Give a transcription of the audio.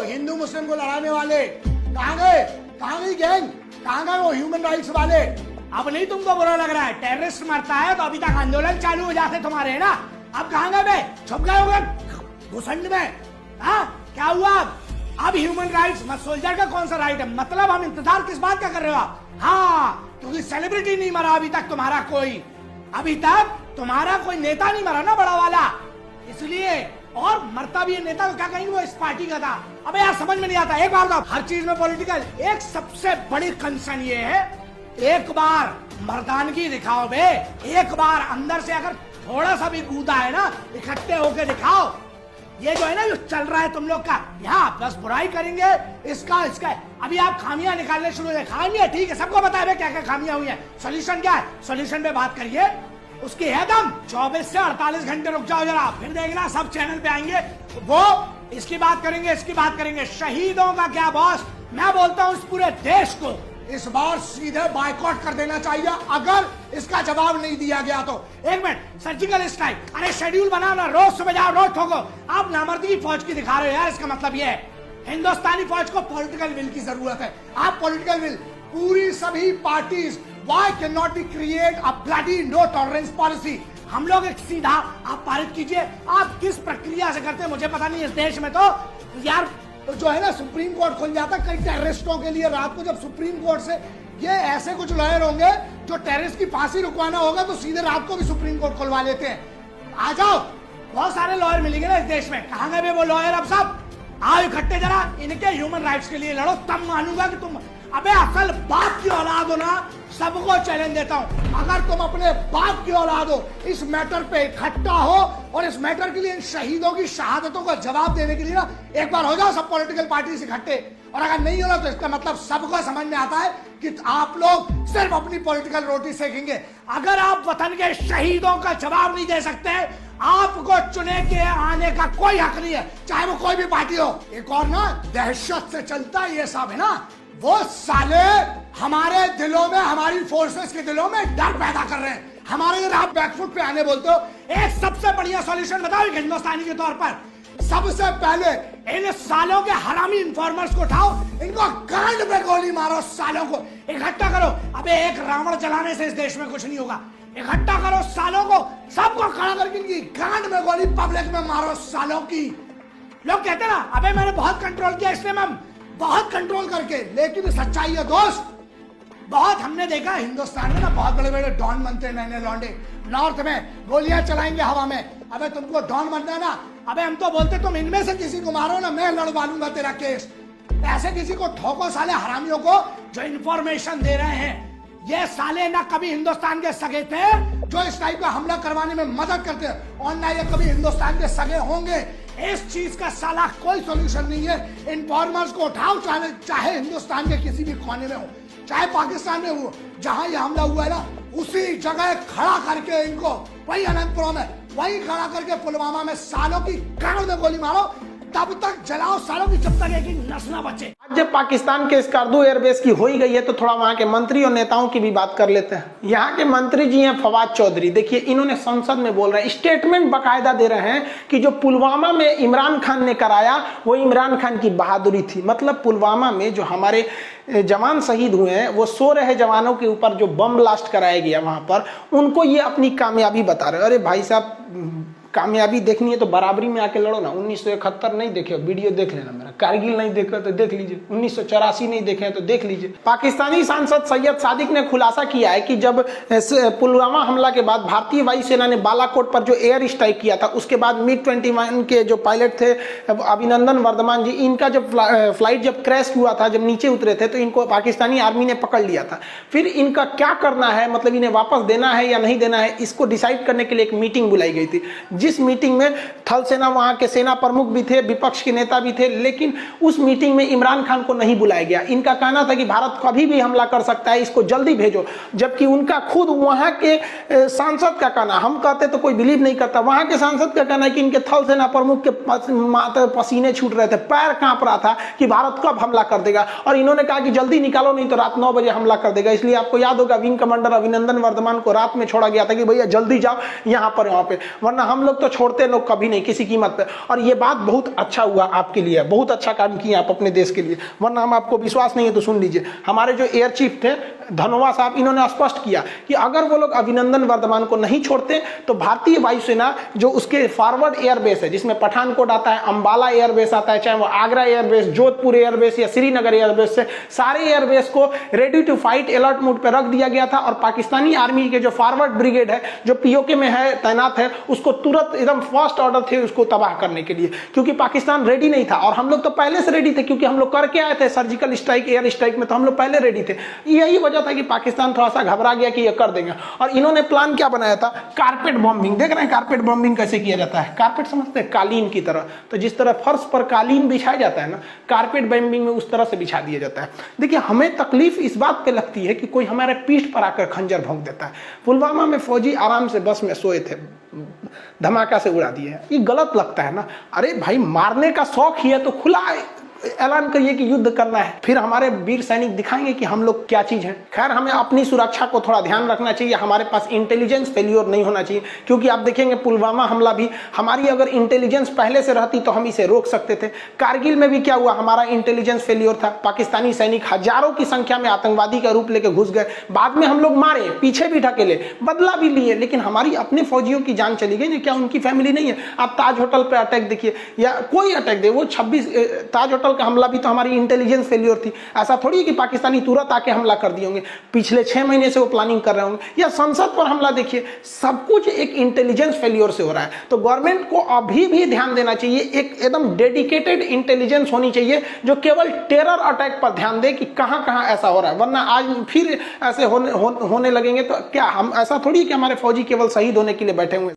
हिंदू मुस्लिम को लड़ाने वाले? कहाँ गए? कहाँ गई गैंग? कहाँ गए वो ह्यूमन राइट्स वाले? अब नहीं तुमको बुरा लग रहा है? टेररिस्ट मरता है तो अभी तक आंदोलन चालू हो जाते तुम्हारे, है ना? अब कहाँ गए बे? छुप गए होंगे घुसंड में। हाँ, क्या हुआ अब ह्यूमन राइट्स? सोल्जर का कौन सा राइट है? मतलब हम इंतजार किस बात का कर रहे हो आप? हाँ, क्योंकि सेलिब्रिटी नहीं मरा अभी तक तुम्हारा कोई, अभी तक तुम्हारा कोई नेता नहीं मरा ना बड़ा वाला, इसलिए। और मरता भी है नेता तो क्या कहेंगे वो इस पार्टी का था। अबे यार समझ में नहीं आता, एक बार तो हर चीज में पॉलिटिकल। एक सबसे बड़ी कंसर्न ये है, एक बार मर्दानगी दिखाओ बे, एक बार अंदर से अगर थोड़ा सा भी कूदा है ना, इकट्ठे होके दिखाओ। ये जो है ना जो चल रहा है तुम लोग का, यहाँ बस बुराई करेंगे इसका इसका। अभी आप खामियां निकालने शुरू हो, खामियां ठीक है, सबको बताया क्या क्या खामियां हुई है, सोल्यूशन क्या है, सोल्यूशन पे बात करिए, उसकी है दम। 24 से 48 घंटे रुक जाओ जरा, फिर देखना सब चैनल पे आएंगे, वो इसकी बात करेंगे, इसकी बात करेंगे। शहीदों का क्या बॉस, मैं बोलता हूँ इस पूरे देश को इस बार सीधे बायकॉट कर देना चाहिए अगर इसका जवाब नहीं दिया गया तो। एक मिनट, सर्जिकल स्ट्राइक, अरे शेड्यूल बनाओ ना, रोज सुबह जाओ रोज ठोको। आप नामर्दगी फौज की दिखा रहे हो यार, इसका मतलब ये है हिंदुस्तानी फौज को पॉलिटिकल विल की जरूरत है। आप पॉलिटिकल विल, पूरी सभी parties, why can not be create a bloody no tolerance policy? हम लोग एक सीधा आप पारित कीजिए। आप किस प्रक्रिया से करते हैं मुझे पता नहीं, इस देश में तो यार तो जो है ना सुप्रीम कोर्ट खुल जाता कई टेररिस्टों के लिए रात को, जब सुप्रीम कोर्ट से ये ऐसे कुछ लॉयर होंगे जो टेररिस्ट की फांसी रुकवाना होगा तो सीधे रात को भी सुप्रीम कोर्ट खुलवा लेते हैं। आ जाओ, बहुत सारे लॉयर मिलेंगे ना इस देश में, कहाँ गए वो लॉयर? अब सब आओ इकट्ठे जरा, इनके ह्यूमन राइट्स के लिए लड़ो, तब मानूंगा कि तुम अबे असल बाप की औलाद हो ना। सबको चैलेंज देता हूं, अगर तुम अपने बाप की औलाद हो, इस मैटर पे इकट्ठा हो और इस मैटर के लिए इन शहीदों की शहादतों का जवाब देने के लिए ना एक बार हो जाओ सब पॉलिटिकल पार्टी से इकट्ठे। और अगर नहीं हो रहा तो इसका मतलब सबको समझ में आता है कि आप लोग सिर्फ अपनी पॉलिटिकल रोटी सेकेंगे। अगर आप वतन के शहीदों का जवाब नहीं दे सकते, आपको चुने के आने का कोई हक नहीं है, चाहे वो कोई भी पार्टी हो। एक और ना दहशत से चलता है ये सब, है ना, वो साले हमारे दिलों में, हमारी फोर्सेस के दिलों में डर पैदा कर रहे हैं। हमारे अगर आप बैकफुट पे आने बोलते हो, एक सबसे बढ़िया सॉल्यूशन बताओ एक हिंदुस्तानी के तौर पर। सबसे पहले इन सालों के हरामी इन्फॉर्मर्स को उठाओ, इनको गांड में गोली मारो, सालों को इकट्ठा करो। अबे एक रावण जलाने से इस देश में कुछ नहीं होगा, इकट्ठा करो सालों को, सबको खड़ा करके इनकी गांड में गोली पब्लिक में मारो सालों की। लोग कहते ना अबे मैंने बहुत कंट्रोल किया, इसलिए मैं बहुत कंट्रोल करके, लेकिन सच्चाई है दोस्त, बहुत हमने देखा हिंदुस्तान में ना बहुत बड़े बड़े डॉन बनते हैं, नए लौंडे नॉर्थ में गोलियां चलाएंगे हवा में। अबे तुमको डॉन बनना है ना, अबे हम तो बोलते तुम इनमें से किसी को मारो ना, मैं लड़वा लूंगा तेरा केस। ऐसे किसी को ठोको साले हरामियों को जो इंफॉर्मेशन दे रहे हैं। ये साले ना कभी हिंदुस्तान के सगे थे जो इस टाइप का हमला करवाने में मदद करते हैं, और ना ये कभी हिंदुस्तान के सगे होंगे। इस चीज का साला कोई सॉल्यूशन नहीं है। इन्फॉर्मर्स को उठाओ, चाहे हिंदुस्तान के किसी भी कोने में हो, चाहे पाकिस्तान में हो, जहां ये हमला हुआ है ना उसी जगह खड़ा करके इनको, वही अनंतपुरम में वही खड़ा करके पुलवामा में सालों की गांड में गोली मारो, तब तक जलाओ सालों की जब तक एक नस ना बचे। जब पाकिस्तान के स्कार्दू एयरबेस की हो ही गई है तो थोड़ा वहां के मंत्री और नेताओं की भी बात कर लेते हैं। यहाँ के मंत्री जी हैं फवाद चौधरी, देखिए इन्होंने संसद में बोल रहे हैं, स्टेटमेंट बकायदा दे रहे हैं कि जो पुलवामा में इमरान खान ने कराया वो इमरान खान की बहादुरी थी। मतलब पुलवामा में जो हमारे जवान शहीद हुए हैं, वो सो रहे जवानों के ऊपर जो बम ब्लास्ट कराया गया वहां पर, उनको ये अपनी कामयाबी बता रहे हैं। अरे भाई साहब, कामयाबी देखनी है तो बराबरी में आके लड़ो ना। 1971 नहीं देखे वीडियो देख लेना मेरा, कारगिल नहीं देखा तो देख लीजिए, 1984 नहीं देखे तो देख लीजिए। पाकिस्तानी सांसद सैयद सादिक ने खुलासा किया है कि जब पुलवामा हमला के बाद भारतीय वायुसेना ने बालाकोट पर जो एयर स्ट्राइक किया था, उसके बाद MiG-21 के जो पायलट थे अभिनंदन वर्धमान जी, इनका जब फ्लाइट जब क्रैश हुआ था, जब नीचे उतरे थे तो इनको पाकिस्तानी आर्मी ने पकड़ लिया था। फिर इनका क्या करना है, मतलब इन्हें वापस देना है या नहीं देना है, इसको डिसाइड करने के लिए एक मीटिंग बुलाई गई थी, जिस मीटिंग में थल सेना, वहां के सेना प्रमुख भी थे, विपक्ष के नेता भी थे, लेकिन उस मीटिंग में इमरान खान को नहीं बुलाया गया। इनका कहना था कि भारत कभी भी हमला कर सकता है, इसको जल्दी भेजो। जबकि उनका खुद वहां के सांसद का कहना, हम कहते तो कोई बिलीव नहीं करता, वहां के सांसद का कहना है कि इनके थल सेना प्रमुख के पसीने छूट रहे थे, पैर कांप रहा था कि भारत कब हमला कर देगा। और इन्होंने कहा कि जल्दी निकालो नहीं तो रात 9 बजे हमला कर देगा। इसलिए आपको याद होगा विंग कमांडर अभिनंदन वर्धमान को रात में छोड़ा गया था कि भैया जल्दी जाओ यहाँ पर, वहां पे, वरना हम लोग लोग तो छोड़ते लोग कभी नहीं किसी कीमत पे। और ये बात बहुत अच्छा हुआ आपके लिए, बहुत अच्छा काम किया आप अपने देश के लिए, वरना हम आपको विश्वास नहीं है तो सुन लीजिए। हमारे जो एयर चीफ थे धनोआ साहब, इन्होंने स्पष्ट किया कि अगर वो लोग अभिनंदन वर्धमान को नहीं छोड़ते तो भारतीय वायुसेना जो उसके फॉरवर्ड एयरबेस है, जिसमें पठानकोट आता है, अंबाला एयरबेस आता है, चाहे वो आगरा एयरबेस, जोधपुर एयरबेस या श्रीनगर एयरबेस से, सारे एयरबेस को ready to fight alert mode पे रख दिया गया था। और पाकिस्तानी आर्मी के जो फॉरवर्ड ब्रिगेड है जो पीओके में है तैनात है, उसको तुरंत एकदम फर्स्ट ऑर्डर थे उसको तबाह करने के लिए, क्योंकि पाकिस्तान रेडी नहीं था। और हम लोग तो पहले से रेडी थे, क्योंकि हम लोग करके आए थे सर्जिकल स्ट्राइक, एयर स्ट्राइक में, तो हम लोग पहले रेडी थे। यही वजह था कि पाकिस्तान थोड़ा सा घबरा गया कि ये कर देंगे। और इन्होंने प्लान क्या बनाया था, कारपेट बॉम्बिंग। देख रहे हैं कारपेट बॉम्बिंग कैसे किया जाता है, कारपेट समझते हैं, कालीन की तरह। तो जिस तरह फर्श पर कालीन बिछाया जाता है ना, कारपेट बॉम्बिंग में उस तरह से बिछा दिया जाता है। देखिए हमें तकलीफ इस बात पे लगती है कि कोई हमारे पीठ पर आकर खंजर भोंक देता है। पुलवामा में फौजी आराम से बस में सोए थे, धमाका से उड़ा दिए, ये गलत लगता है ना। अरे भाई मारने का शौक ही है तो खुला ऐलान करिए कि युद्ध करना है, फिर हमारे वीर सैनिक दिखाएंगे कि हम लोग क्या चीज हैं। खैर हमें अपनी सुरक्षा को थोड़ा ध्यान रखना चाहिए, हमारे पास इंटेलिजेंस फेल्योर नहीं होना चाहिए, क्योंकि आप देखेंगे पुलवामा हमला भी हमारी अगर इंटेलिजेंस पहले से रहती तो हम इसे रोक सकते थे। कारगिल में भी क्या हुआ, हमारा इंटेलिजेंस फेल्योर था, पाकिस्तानी सैनिक हजारों की संख्या में आतंकवादी का रूप लेकर घुस गए, बाद में हम लोग मारे, पीछे भी ढकेले, बदला भी लिए, लेकिन हमारी अपने फौजियों की जान चली गई। क्या उनकी फैमिली नहीं है? आप ताज होटल पर अटैक देखिए या कोई अटैक दे, वो 26 ताज होटल का हमला भी तो हमारी इंटेलिजेंस फेल्योर थी। ऐसा थोड़ी है कि पाकिस्तानी तुरंत आके हमला कर दिए होंगे, पिछले 6 महीने से वो प्लानिंग कर रहे होंगे। या संसद पर हमला देखिए, सब कुछ एक इंटेलिजेंस फेल्योर से हो रहा है। तो गवर्नमेंट को अभी भी ध्यान देना चाहिए, एक एकदम डेडिकेटेड इंटेलिजेंस होनी चाहिए जो केवल टेरर अटैक पर ध्यान दे कि कहां कहां ऐसा हो रहा है। वरना आज फिर ऐसे होने लगेंगे तो क्या हम, ऐसा थोड़ी कि हमारे फौजी केवल शहीद होने के लिए बैठे हुए।